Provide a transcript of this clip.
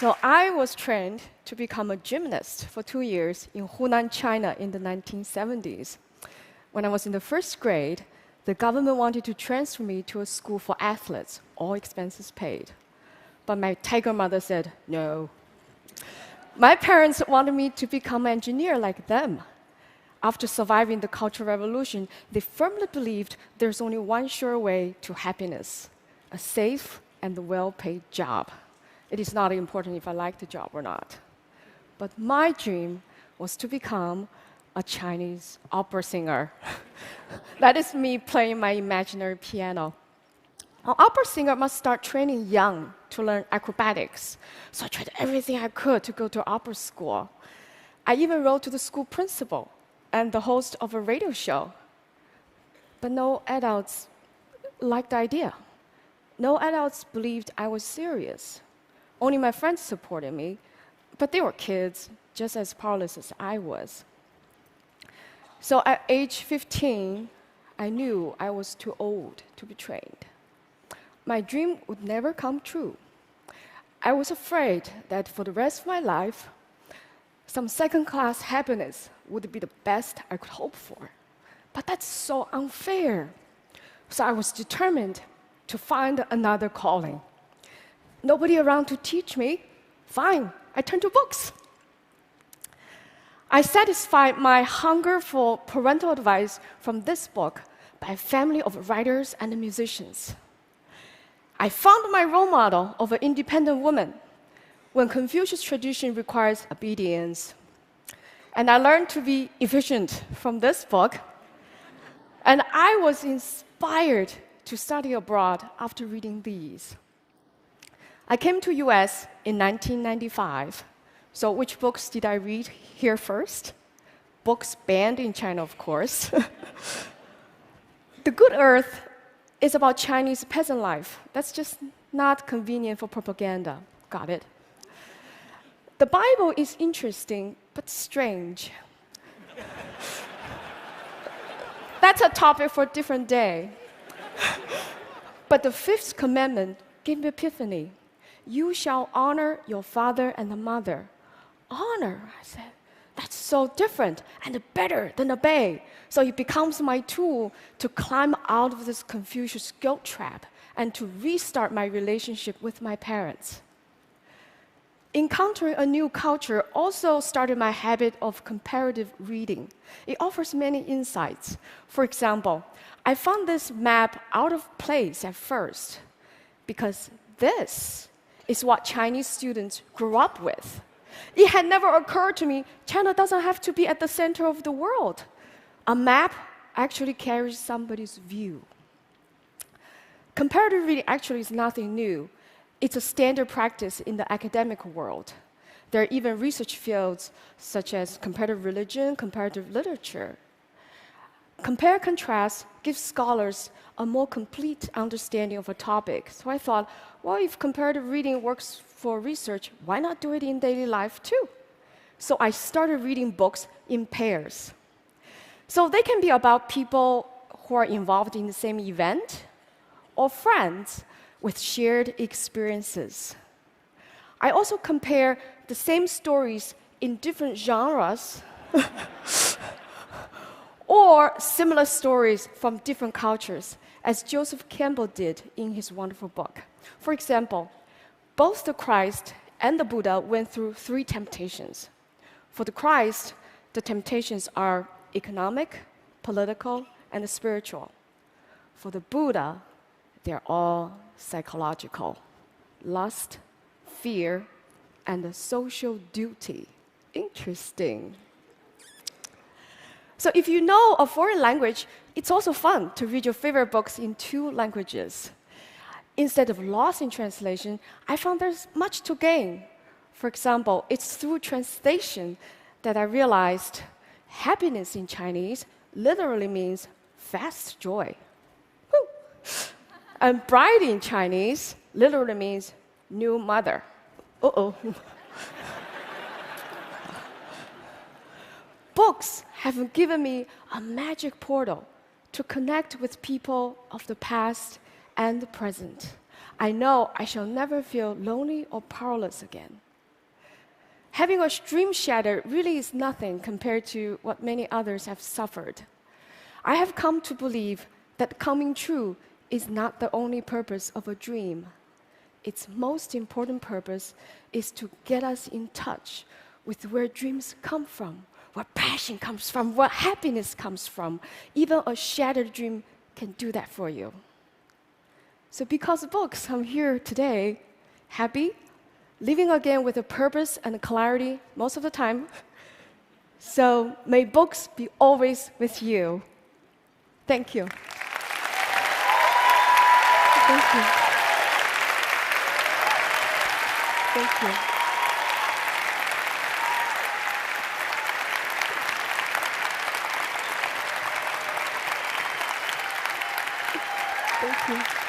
So I was trained to become a gymnast for 2 years in Hunan, China in the 1970s. When I was in the first grade, the government wanted to transfer me to a school for athletes, all expenses paid. But my tiger mother said, no. My parents wanted me to become an engineer like them. After surviving the Cultural Revolution, they firmly believed there's only one sure way to happiness, a safe and well-paid job. It is not important if I like the job or not. But my dream was to become a Chinese opera singer. That is me playing my imaginary piano. An opera singer must start training young to learn acrobatics. So I tried everything I could to go to opera school. I even wrote to the school principal and the host of a radio show. But no adults liked the idea. No adults believed I was serious. Only my friends supported me, but they were kids, just as powerless as I was. So at age 15, I knew I was too old to be trained. My dream would never come true. I was afraid that for the rest of my life, some second-class happiness would be the best I could hope for. But that's so unfair. So I was determined to find another calling. Nobody around to teach me? Fine, I turned to books. I satisfied my hunger for parental advice from this book by a family of writers and musicians. I found my role model of an independent woman when Confucius tradition requires obedience. And I learned to be efficient from this book. And I was inspired to study abroad after reading these. I came to US in 1995. So which books did I read here first? Books banned in China, of course. The Good Earth is about Chinese peasant life. That's just not convenient for propaganda. Got it? The Bible is interesting, but strange. That's a topic for a different day. But the fifth commandment gave me epiphany. You shall honor your father and mother. Honor, I said, that's so different and better than obey. So it becomes my tool to climb out of this Confucius guilt trap and to restart my relationship with my parents. Encountering a new culture also started my habit of comparative reading. It offers many insights. For example, I found this map out of place at first because this is what Chinese students grew up with. It had never occurred to me, China doesn't have to be at the center of the world. A map actually carries somebody's view. Comparative reading actually is nothing new. It's a standard practice in the academic world. There are even research fields such as comparative religion, comparative literature. Compare-contrast gives scholars a more complete understanding of a topic. So I thought, well, if comparative reading works for research, why not do it in daily life too? So I started reading books in pairs. So they can be about people who are involved in the same event or friends with shared experiences. I also compare the same stories in different genres or similar stories from different cultures, as Joseph Campbell did in his wonderful book. For example, both the Christ and the Buddha went through 3 temptations. For the Christ, the temptations are economic, political, and spiritual. For the Buddha, they're all psychological: lust, fear, and the social duty. Interesting. So if you know a foreign language, it's also fun to read your favorite books in 2 languages. Instead of loss in translation, I found there's much to gain. For example, it's through translation that I realized happiness in Chinese literally means fast joy. Woo. And bride in Chinese literally means new mother. Uh-oh. Books have given me a magic portal to connect with people of the past and the present. I know I shall never feel lonely or powerless again. Having a dream shattered really is nothing compared to what many others have suffered. I have come to believe that coming true is not the only purpose of a dream. Its most important purpose is to get us in touch with where dreams come from, where passion comes from, where happiness comes from. Even a shattered dream can do that for you. So because of books, I'm here today, happy, living again with a purpose and clarity most of the time. So may books be always with you. Thank you. Thank you. Thank you. Thank you.